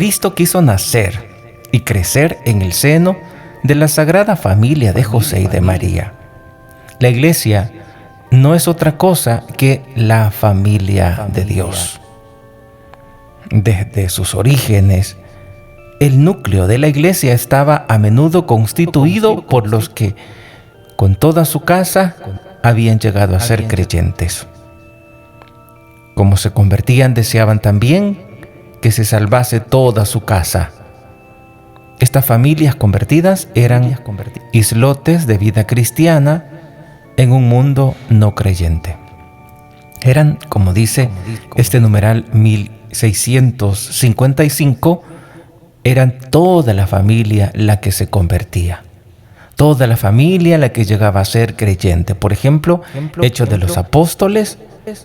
Cristo quiso nacer y crecer en el seno de la Sagrada Familia de José y de María. La Iglesia no es otra cosa que la familia de Dios. Desde sus orígenes, el núcleo de la Iglesia estaba a menudo constituido por los que, con toda su casa, habían llegado a ser creyentes. Como se convertían, deseaban también que se salvase toda su casa. Estas familias convertidas eran islotes de vida cristiana en un mundo no creyente. Eran, como dice este numeral 1655, eran toda la familia la que se convertía. Toda la familia la que llegaba a ser creyente. Por ejemplo, Hechos de los Apóstoles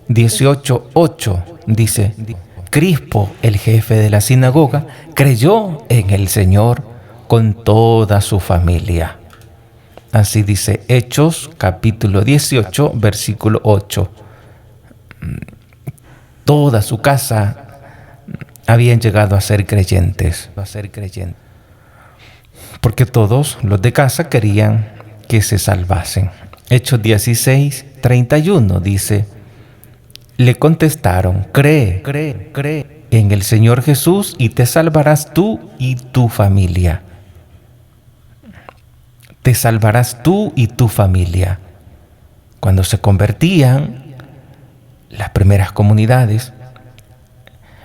18:8 dice: Crispo, el jefe de la sinagoga, creyó en el Señor con toda su familia. Así dice Hechos, capítulo 18, versículo 8. Toda su casa habían llegado a ser creyentes. Porque todos los de casa querían que se salvasen. Hechos 16:31 dice: le contestaron: cree en el Señor Jesús y te salvarás tú y tu familia. Te salvarás tú y tu familia. Cuando se convertían, las primeras comunidades,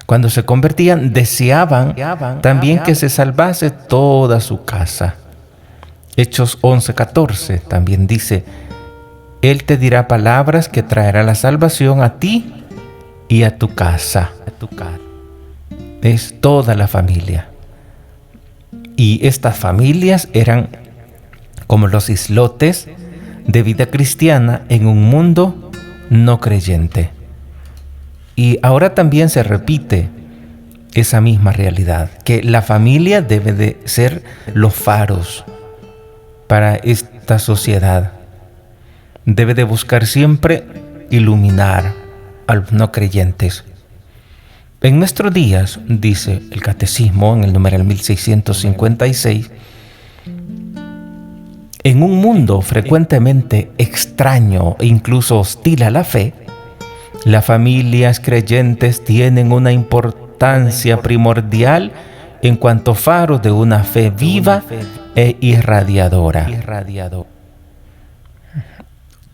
cuando se convertían, deseaban también que se salvase toda su casa. Hechos 11:14 también dice: Él te dirá palabras que traerá la salvación a ti y a tu casa. Es toda la familia. Y estas familias eran como los islotes de vida cristiana en un mundo no creyente. Y ahora también se repite esa misma realidad, que la familia debe de ser los faros para esta sociedad. Debe de buscar siempre iluminar a los no creyentes. En nuestros días, dice el Catecismo en el numeral 1656, en un mundo frecuentemente extraño e incluso hostil a la fe, las familias creyentes tienen una importancia primordial en cuanto faros de una fe viva e irradiadora.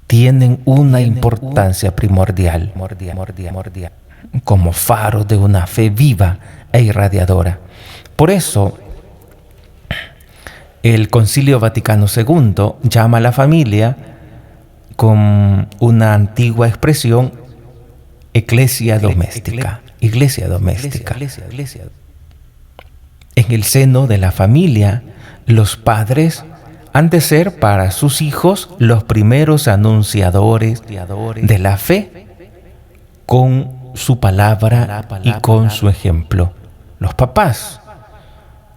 Tienen una importancia primordial como faros de una fe viva e irradiadora. Por eso, el Concilio Vaticano II llama a la familia con una antigua expresión Iglesia doméstica. En el seno de la familia, los padres han de ser para sus hijos los primeros anunciadores de la fe con su palabra y con su ejemplo. Los papás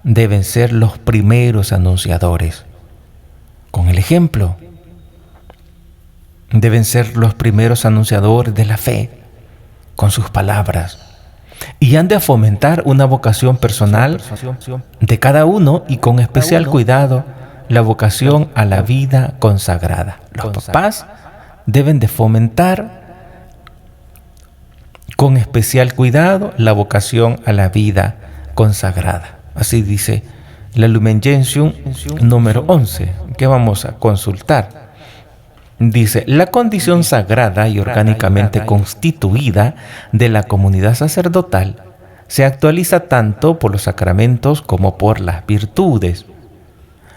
deben ser los primeros anunciadores con el ejemplo. Deben ser los primeros anunciadores de la fe con sus palabras. Y han de fomentar una vocación personal de cada uno y con especial cuidado la vocación a la vida consagrada. Los papás deben de fomentar con especial cuidado la vocación a la vida consagrada. Así dice la Lumen Gentium número 11, que vamos a consultar. Dice: la condición sagrada y orgánicamente constituida de la comunidad sacerdotal se actualiza tanto por los sacramentos como por las virtudes.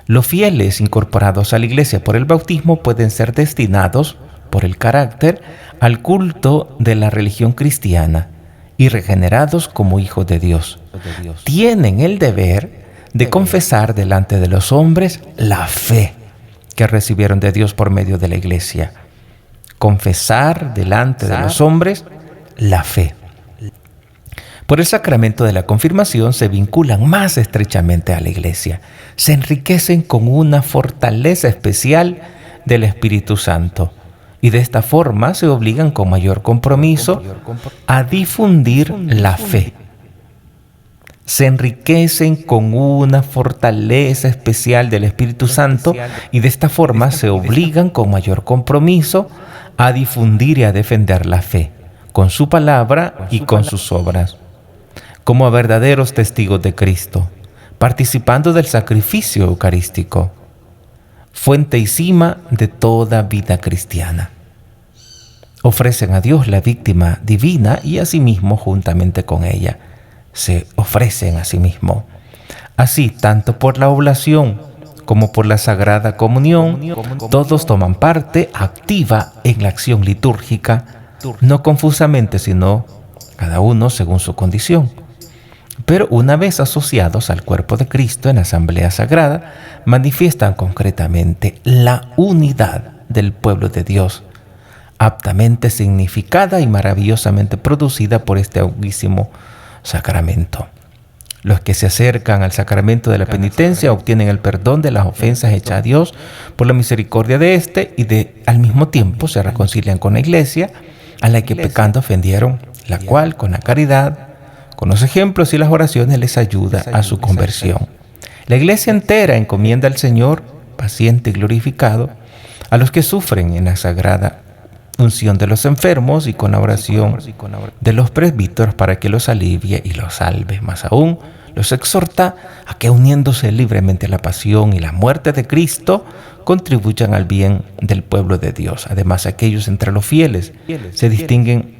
Los fieles incorporados a la Iglesia por el bautismo pueden ser destinados, por el carácter, al culto de la religión cristiana y regenerados como hijos de Dios. Tienen el deber de confesar delante de los hombres la fe que recibieron de Dios por medio de la Iglesia. Confesar delante de los hombres la fe. Por el sacramento de la confirmación se vinculan más estrechamente a la Iglesia. Se enriquecen con una fortaleza especial del Espíritu Santo. Y de esta forma se obligan con mayor compromiso a difundir la fe, se enriquecen con una fortaleza especial del Espíritu Santo y de esta forma se obligan con mayor compromiso a difundir y a defender la fe, con su palabra y con sus obras, como verdaderos testigos de Cristo, participando del sacrificio eucarístico, fuente y cima de toda vida cristiana. Ofrecen a Dios la víctima divina y asimismo juntamente con ella se ofrecen a sí mismo. Así, tanto por la oblación como por la Sagrada Comunión, todos toman parte activa en la acción litúrgica, no confusamente, sino cada uno según su condición. Pero una vez asociados al cuerpo de Cristo en la Asamblea Sagrada, manifiestan concretamente la unidad del pueblo de Dios, aptamente significada y maravillosamente producida por este auguísimo sacramento. Los que se acercan al sacramento de la penitencia obtienen el perdón de las ofensas hechas a Dios por la misericordia de éste y al mismo tiempo se reconcilian con la Iglesia a la que pecando ofendieron, la cual con la caridad, con los ejemplos y las oraciones les ayuda a su conversión. La Iglesia entera encomienda al Señor, paciente y glorificado, a los que sufren en la sagrada unción de los enfermos y con la oración de los presbíteros para que los alivie y los salve. Más aún, los exhorta a que uniéndose libremente a la pasión y la muerte de Cristo, contribuyan al bien del pueblo de Dios. Además, aquellos entre los fieles se distinguen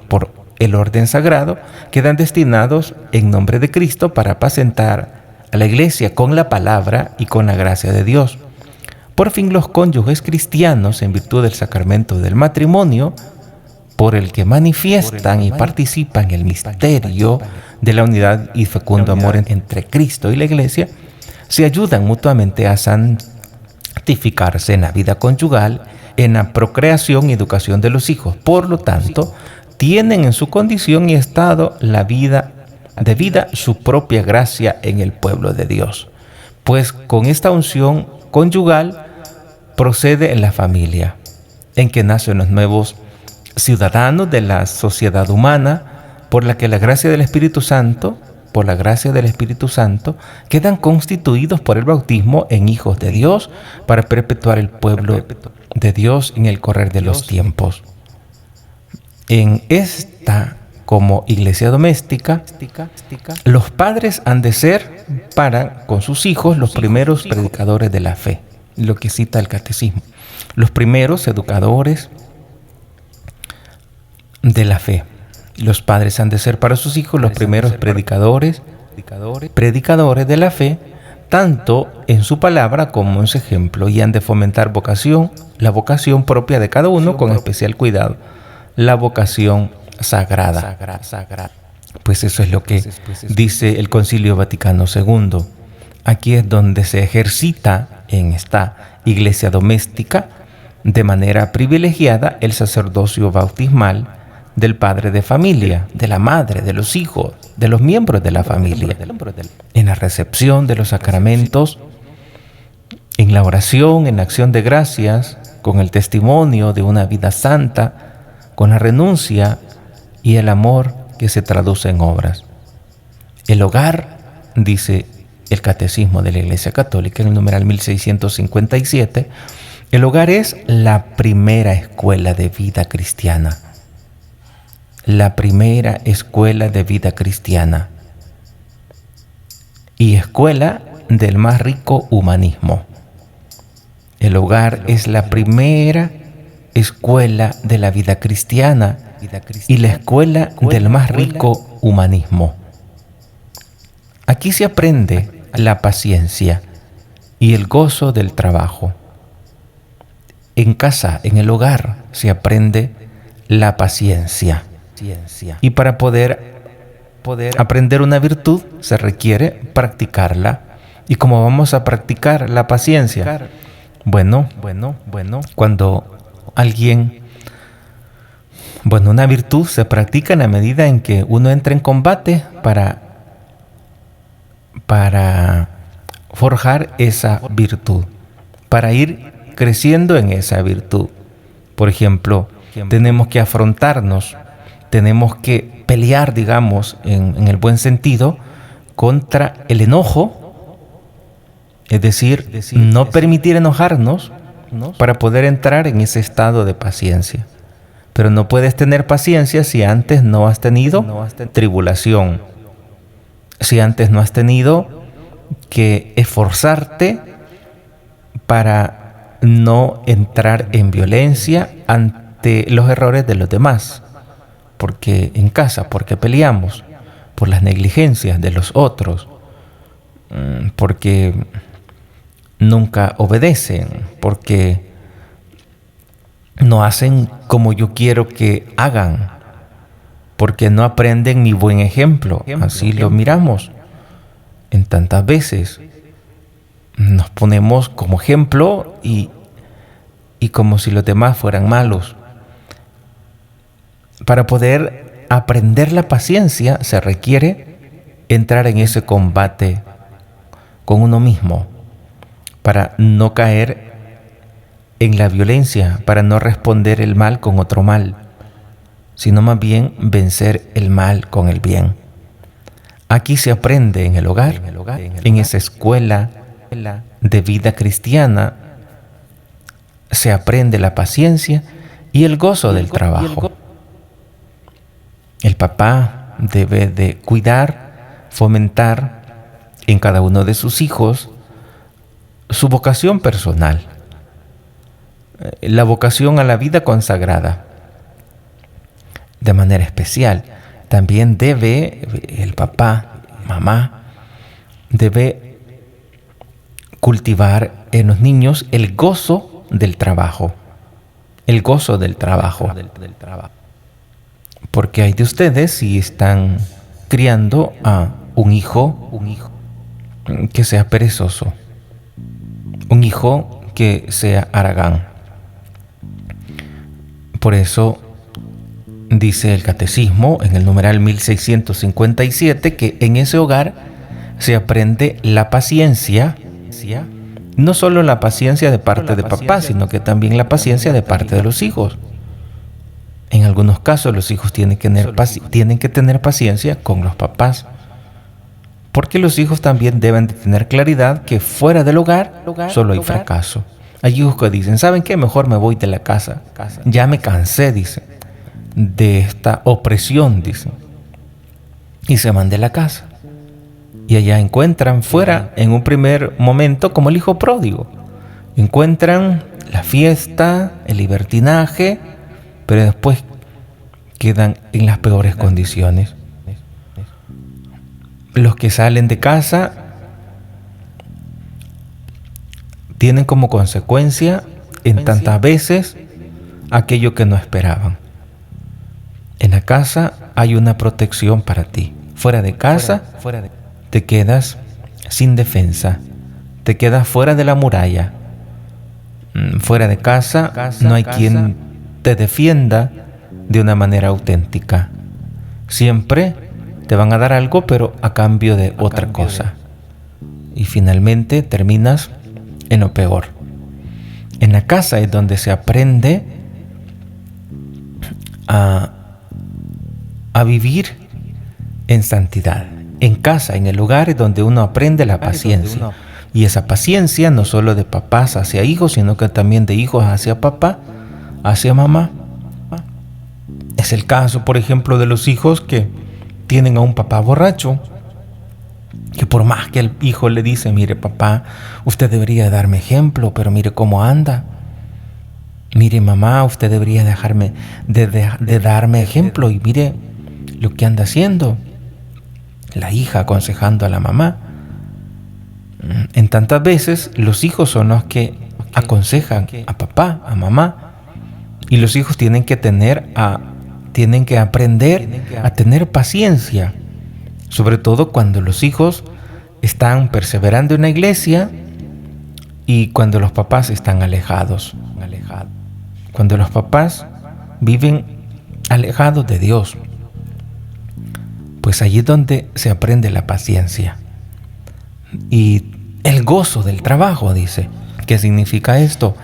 por el orden sagrado, quedan destinados en nombre de Cristo para apacentar a la Iglesia con la palabra y con la gracia de Dios. Por fin, los cónyuges cristianos, en virtud del sacramento del matrimonio, por el que manifiestan y participan en el misterio de la unidad y fecundo amor entre Cristo y la Iglesia, se ayudan mutuamente a santificarse en la vida conyugal, en la procreación y educación de los hijos. Por lo tanto, tienen en su condición y estado la vida debida su propia gracia en el pueblo de Dios. Pues con esta unción conyugal procede en la familia, en que nacen los nuevos ciudadanos de la sociedad humana, por la que la gracia del Espíritu Santo, quedan constituidos por el bautismo en hijos de Dios para perpetuar el pueblo de Dios en el correr de los tiempos. En esta, como iglesia doméstica, los padres han de ser para con sus hijos los primeros predicadores de la fe, lo que cita el catecismo, los primeros educadores de la fe. Los padres han de ser para sus hijos los primeros predicadores de la fe, tanto en su palabra como en su ejemplo, y han de fomentar la vocación propia de cada uno con especial cuidado, la vocación sagrada. Pues eso es lo que dice el Concilio Vaticano II. Aquí es donde se ejercita en esta iglesia doméstica de manera privilegiada el sacerdocio bautismal del padre de familia, de la madre, de los hijos, de los miembros de la familia, en la recepción de los sacramentos, en la oración, en la acción de gracias, con el testimonio de una vida santa, con la renuncia y el amor que se traduce en obras. El hogar, dice el Catecismo de la Iglesia Católica en el numeral 1657, el hogar es la primera escuela de vida cristiana. La primera escuela de vida cristiana y escuela del más rico humanismo. El hogar es la primera escuela de la vida cristiana y la escuela del más rico humanismo. Aquí se aprende la paciencia y el gozo del trabajo. En casa, en el hogar, se aprende la paciencia. Y para poder aprender una virtud se requiere practicarla. ¿Y cómo vamos a practicar la paciencia? Bueno, cuando una virtud se practica en la medida en que uno entra en combate para forjar esa virtud, para ir creciendo en esa virtud. Por ejemplo, tenemos que afrontarnos, tenemos que pelear, digamos, en el buen sentido, contra el enojo, es decir, no permitir enojarnos para poder entrar en ese estado de paciencia. Pero no puedes tener paciencia si antes no has tenido tribulación, si antes no has tenido que esforzarte para no entrar en violencia ante los errores de los demás. Porque en casa, porque peleamos por las negligencias de los otros, porque nunca obedecen, porque no hacen como yo quiero que hagan, porque no aprenden mi buen ejemplo. Así lo miramos en tantas veces. Nos ponemos como ejemplo y como si los demás fueran malos. Para poder aprender la paciencia se requiere entrar en ese combate con uno mismo, para no caer en la violencia, para no responder el mal con otro mal, sino más bien vencer el mal con el bien. Aquí se aprende en el hogar, en esa escuela de vida cristiana, se aprende la paciencia y el gozo del trabajo. El papá debe de cuidar, fomentar en cada uno de sus hijos su vocación personal, la vocación a la vida consagrada. De manera especial, también debe el papá, mamá, debe cultivar en los niños el gozo del trabajo. El gozo del trabajo. Porque hay de ustedes si están criando a un hijo que sea perezoso, un hijo que sea haragán. Por eso dice el Catecismo en el numeral 1657 que en ese hogar se aprende la paciencia, no solo la paciencia de parte de papá, sino que también la paciencia de parte de los hijos. En algunos casos los hijos tienen que tener paciencia con los papás, porque los hijos también deben de tener claridad que fuera del hogar solo hay fracaso. Hay hijos que dicen, ¿saben qué? Mejor me voy de la casa. Ya me cansé, dicen, de esta opresión, dicen. Y se van de la casa. Y allá encuentran fuera, en un primer momento, como el hijo pródigo. Encuentran la fiesta, el libertinaje, pero después quedan en las peores condiciones. Los que salen de casa tienen como consecuencia en tantas veces aquello que no esperaban. En la casa hay una protección para ti. Fuera de casa te quedas sin defensa, te quedas fuera de la muralla. Fuera de casa no hay quien te defienda de una manera auténtica. Siempre te van a dar algo, pero a cambio de otra cosa. Y finalmente terminas en lo peor. En la casa es donde se aprende a vivir en santidad. En casa, en el lugar, es donde uno aprende la paciencia. Y esa paciencia no solo de papás hacia hijos, sino que también de hijos hacia papá, hacia mamá. Es el caso, por ejemplo, de los hijos que tienen a un papá borracho, que por más que el hijo le dice, mire papá, usted debería darme ejemplo, pero mire cómo anda. Mire mamá, usted debería dejarme de darme ejemplo y mire lo que anda haciendo. La hija aconsejando a la mamá. En tantas veces los hijos son los que aconsejan a papá, a mamá, y los hijos tienen que aprender a tener paciencia, sobre todo cuando los hijos están perseverando en la iglesia y cuando los papás están alejados. Cuando los papás viven alejados de Dios, pues allí es donde se aprende la paciencia. Y el gozo del trabajo, dice. ¿Qué significa esto?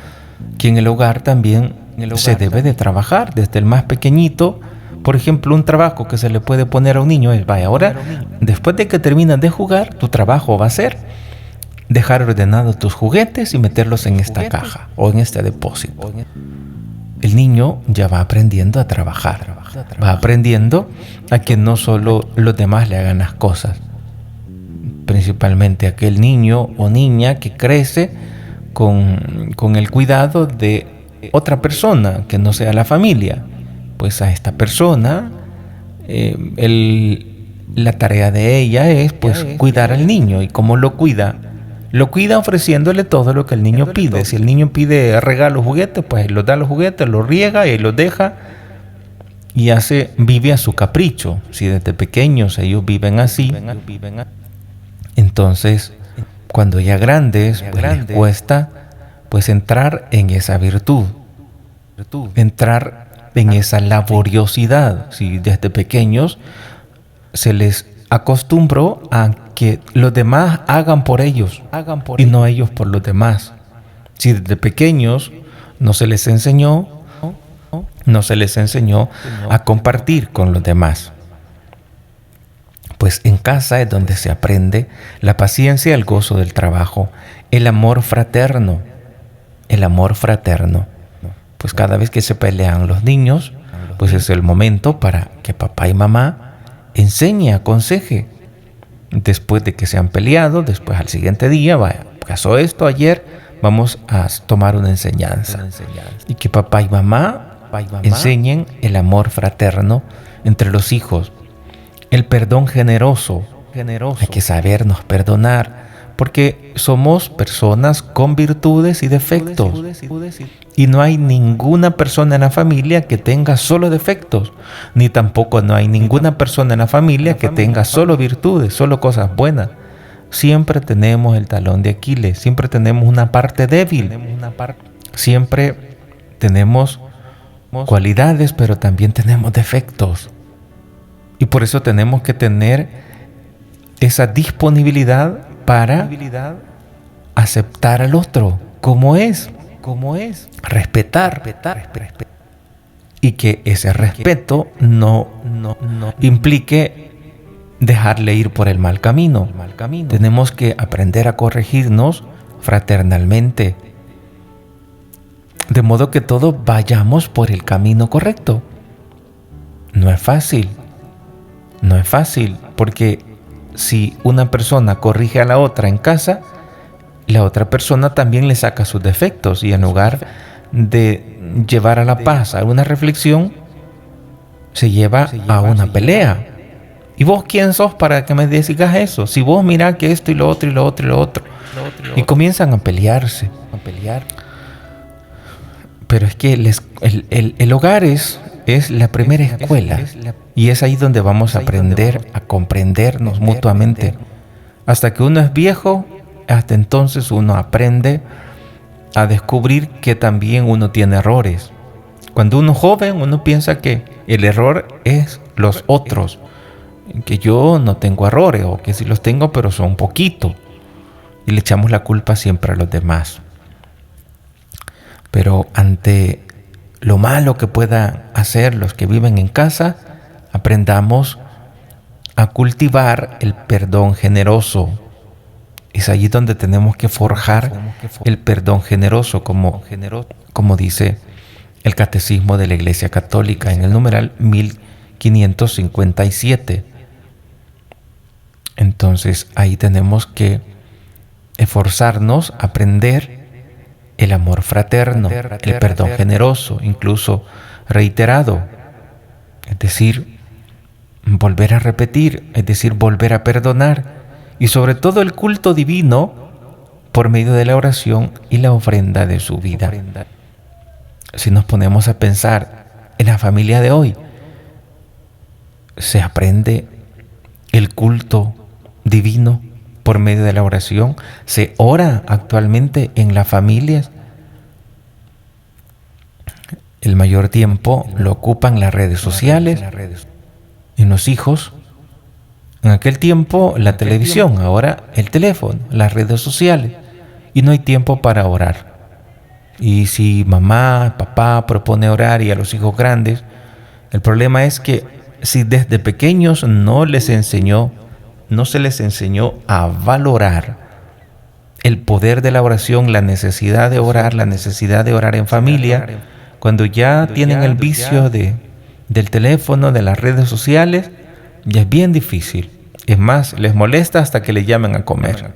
Que en el hogar también se debe de trabajar, desde el más pequeñito, por ejemplo, un trabajo que se le puede poner a un niño es, vaya, ahora, después de que terminas de jugar, tu trabajo va a ser dejar ordenados tus juguetes y meterlos en esta caja o en este depósito. El niño ya va aprendiendo a trabajar, va aprendiendo a que no solo los demás le hagan las cosas. Principalmente aquel niño o niña que crece con el cuidado de otra persona que no sea la familia. Pues a esta persona, la tarea de ella es pues cuidar al niño. ¿Y cómo lo cuida? Lo cuida ofreciéndole todo lo que el niño pide. Si el niño pide regalos, juguetes, pues los da los juguetes, los riega y los deja y vive a su capricho. Si desde pequeños ellos viven así, entonces cuando ya grandes pues les cuesta pues entrar en esa virtud, entrar en esa laboriosidad. Si desde pequeños se les acostumbró a que los demás hagan por ellos y no ellos por los demás. Si desde pequeños no se les enseñó a compartir con los demás. Pues en casa es donde se aprende la paciencia, el gozo del trabajo, el amor fraterno. El amor fraterno. Pues cada vez que se pelean los niños, pues es el momento para que papá y mamá enseñe, aconseje. Después de que se han peleado, después al siguiente día, vaya, pasó esto ayer, vamos a tomar una enseñanza. Y que papá y mamá enseñen el amor fraterno entre los hijos. El perdón generoso. Hay que sabernos perdonar, porque somos personas con virtudes y defectos. Y no hay ninguna persona en la familia que tenga solo defectos, ni tampoco no hay ninguna persona en la familia que tenga solo virtudes, solo cosas buenas. Siempre tenemos el talón de Aquiles, siempre tenemos una parte débil, siempre tenemos cualidades, pero también tenemos defectos. Y por eso tenemos que tener esa disponibilidad para aceptar al otro como es, respetar. Y que ese respeto no implique dejarle ir por el mal camino. Tenemos que aprender a corregirnos fraternalmente, de modo que todos vayamos por el camino correcto. No es fácil, porque si una persona corrige a la otra en casa, la otra persona también le saca sus defectos, y en lugar de llevar a la paz, a una reflexión, se lleva a una pelea. ¿Y vos quién sos para que me digas eso? Si vos mirás que esto y lo otro y lo otro y lo otro. Y comienzan a pelearse. Pero es que el hogar es la primera escuela. Y es ahí donde vamos a aprender a comprendernos mutuamente. Hasta que uno es viejo, hasta entonces uno aprende a descubrir que también uno tiene errores. Cuando uno es joven, uno piensa que el error es los otros, que yo no tengo errores, o que sí los tengo, pero son poquito. Y le echamos la culpa siempre a los demás. Pero ante lo malo que puedan hacer los que viven en casa, aprendamos a cultivar el perdón generoso. Es allí donde tenemos que forjar el perdón generoso, como dice el Catecismo de la Iglesia Católica en el numeral 1557. Entonces ahí tenemos que esforzarnos a aprender el amor fraterno, el perdón generoso, incluso reiterado. Es decir, volver a repetir, es decir, volver a perdonar. Y sobre todo el culto divino por medio de la oración y la ofrenda de su vida. Si nos ponemos a pensar en la familia de hoy, se aprende el culto divino por medio de la oración. Se ora actualmente en las familias. El mayor tiempo lo ocupan las redes sociales, en los hijos. En aquel tiempo la televisión, ahora el teléfono, las redes sociales, y no hay tiempo para orar. Y si mamá, papá propone orar y a los hijos grandes El problema es que si desde pequeños no se les enseñó a valorar el poder de la oración, la necesidad de orar en familia, cuando ya tienen el vicio del teléfono, de las redes sociales, ya es bien difícil. Es más, les molesta hasta que le llamen a comer.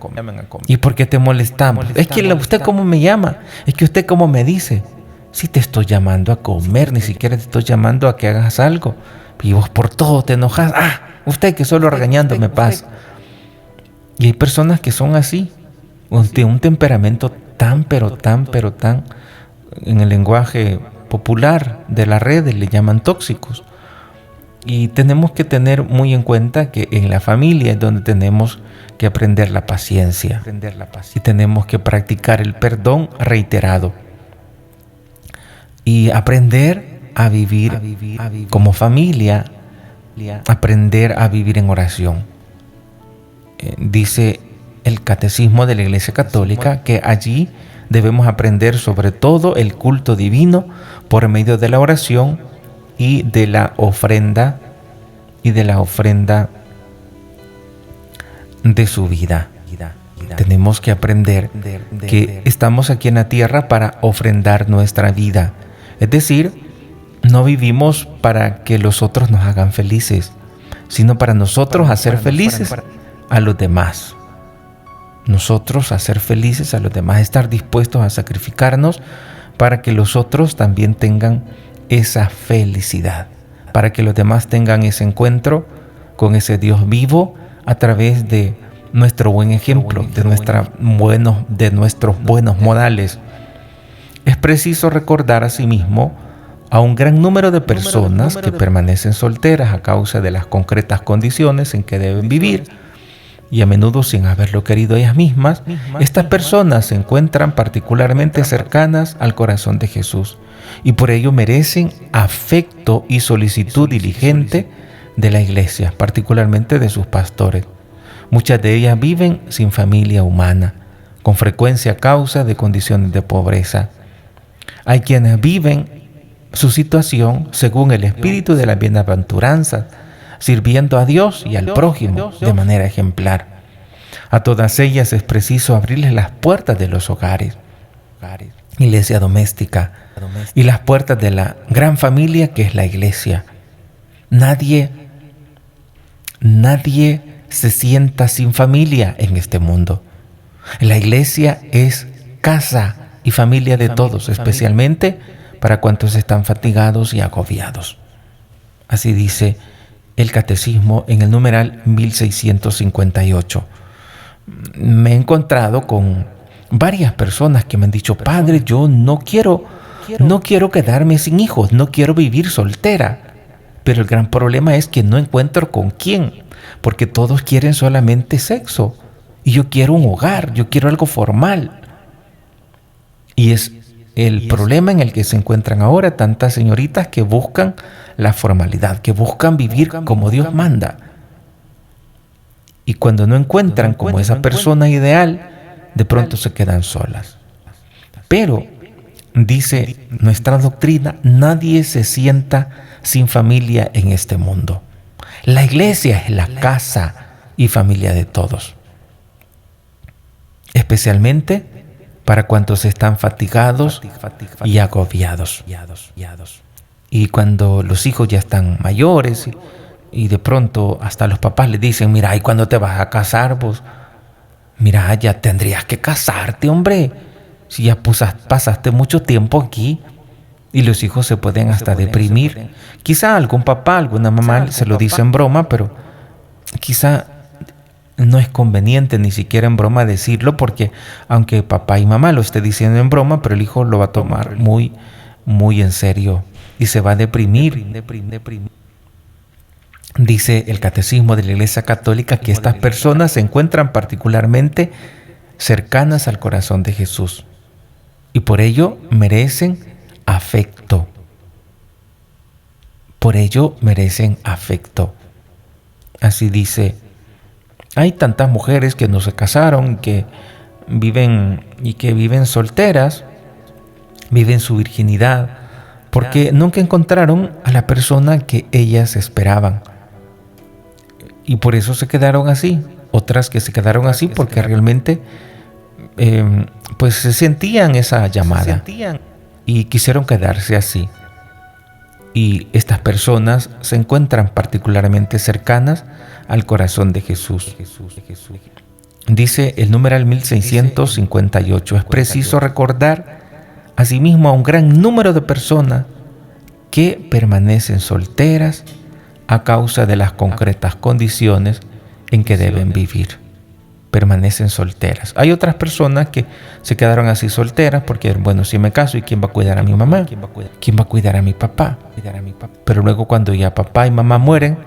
¿Y por qué te molestamos? Es que usted cómo me llama, es que usted cómo me dice. Si te estoy llamando a comer, ni siquiera te estoy llamando a que hagas algo. Y vos por todo te enojas. Usted que solo regañándome pasa. Y hay personas que son así, de un temperamento tan, en el lenguaje popular de las redes le llaman tóxicos. Y tenemos que tener muy en cuenta que en la familia es donde tenemos que aprender la paciencia y tenemos que practicar el perdón reiterado y aprender a vivir como familia, aprender a vivir en oración. Dice el Catecismo de la Iglesia Católica que allí debemos aprender sobre todo el culto divino por medio de la oración y de la ofrenda de su vida. Tenemos que aprender que estamos aquí en la tierra para ofrendar nuestra vida. Es decir, no vivimos para que los otros nos hagan felices, sino para nosotros hacer felices a los demás. Nosotros hacer felices a los demás, estar dispuestos a sacrificarnos para que los otros también tengan esa felicidad, para que los demás tengan ese encuentro con ese Dios vivo a través de nuestro buen ejemplo, de nuestros buenos modales. Es preciso recordar asimismo a un gran número de personas que permanecen solteras a causa de las concretas condiciones en que deben vivir y a menudo sin haberlo querido ellas mismas. Estas personas se encuentran particularmente cercanas al corazón de Jesús y por ello merecen afecto y solicitud diligente de la Iglesia, particularmente de sus pastores. Muchas de ellas viven sin familia humana, con frecuencia a causa de condiciones de pobreza. Hay quienes viven su situación según el espíritu de la bienaventuranza, sirviendo a Dios y al prójimo de manera ejemplar. A todas ellas es preciso abrirles las puertas de los hogares, iglesia doméstica, y las puertas de la gran familia que es la Iglesia. Nadie se sienta sin familia en este mundo. La Iglesia es casa y familia de todos, especialmente para cuantos están fatigados y agobiados. Así dice el Catecismo en el numeral 1658. Me he encontrado con varias personas que me han dicho: Padre, yo no quiero quedarme sin hijos, no quiero vivir soltera. Pero el gran problema es que no encuentro con quién, porque todos quieren solamente sexo. Y yo quiero un hogar, yo quiero algo formal. Y es el problema en el que se encuentran ahora tantas señoritas que buscan la formalidad, que buscan vivir como Dios manda. Y cuando no encuentran como esa persona ideal, de pronto se quedan solas. Pero, dice nuestra doctrina, nadie se sienta sin familia en este mundo. La Iglesia es la casa y familia de todos, especialmente para cuantos están fatigados y agobiados. Y cuando los hijos ya están mayores y de pronto hasta los papás les dicen: mira, ¿y cuándo te vas a casar vos? Mira, ya tendrías que casarte, hombre. Si ya pasaste mucho tiempo aquí. Y los hijos se pueden hasta deprimir. Quizá algún papá, alguna mamá se lo dice en broma, pero quizá no es conveniente ni siquiera en broma decirlo, porque aunque papá y mamá lo esté diciendo en broma, pero el hijo lo va a tomar muy, muy en serio y se va a deprimir. Dice el Catecismo de la Iglesia Católica que estas personas se encuentran particularmente cercanas al corazón de Jesús y por ello merecen afecto. Por ello merecen afecto. Así dice: hay tantas mujeres que no se casaron, que viven solteras, viven su virginidad, porque nunca encontraron a la persona que ellas esperaban. Y por eso se quedaron así. Otras que se quedaron así porque realmente pues se sentían esa llamada y quisieron quedarse así. Y estas personas se encuentran particularmente cercanas al corazón de Jesús. Dice el numeral 1658, es preciso recordar asimismo a un gran número de personas que permanecen solteras a causa de las concretas condiciones en que deben vivir. Permanecen solteras. Hay otras personas que se quedaron así solteras porque, bueno, si me caso, ¿y quién va a cuidar a mi mamá? ¿Quién va a cuidar a mi papá? Pero luego cuando ya papá y mamá mueren,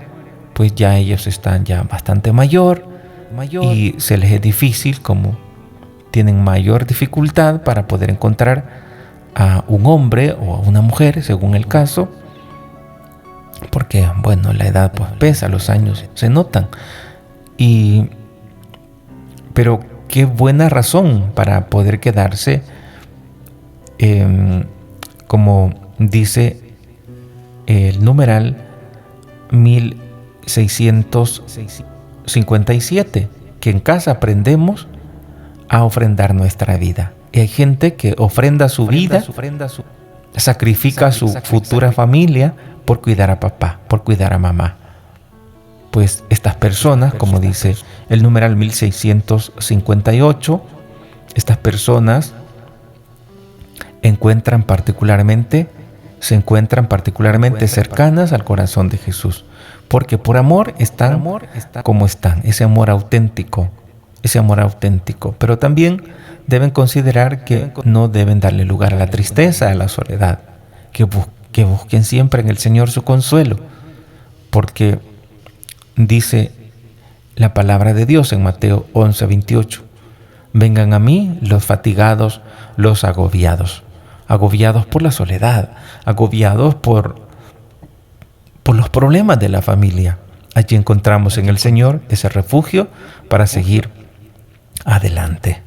pues ya ellos están ya bastante mayor y se les es difícil, como tienen mayor dificultad para poder encontrar a un hombre o a una mujer, según el caso, porque, bueno, la edad pues pesa, los años se notan. Pero qué buena razón para poder quedarse, como dice el numeral 1657, que en casa aprendemos a ofrendar nuestra vida. Y hay gente que ofrenda su vida, sacrifica su futura familia por cuidar a papá, por cuidar a mamá. Pues estas personas, como dice el numeral 1658, estas personas se encuentran particularmente cercanas al corazón de Jesús, porque por amor están como están, ese amor auténtico, pero también deben considerar que no deben darle lugar a la tristeza, a la soledad, que busquen siempre en el Señor su consuelo, porque dice la palabra de Dios en Mateo 11:28, vengan a mí los fatigados, los agobiados por la soledad, agobiados por los problemas de la familia. Allí encontramos en el Señor ese refugio para seguir adelante.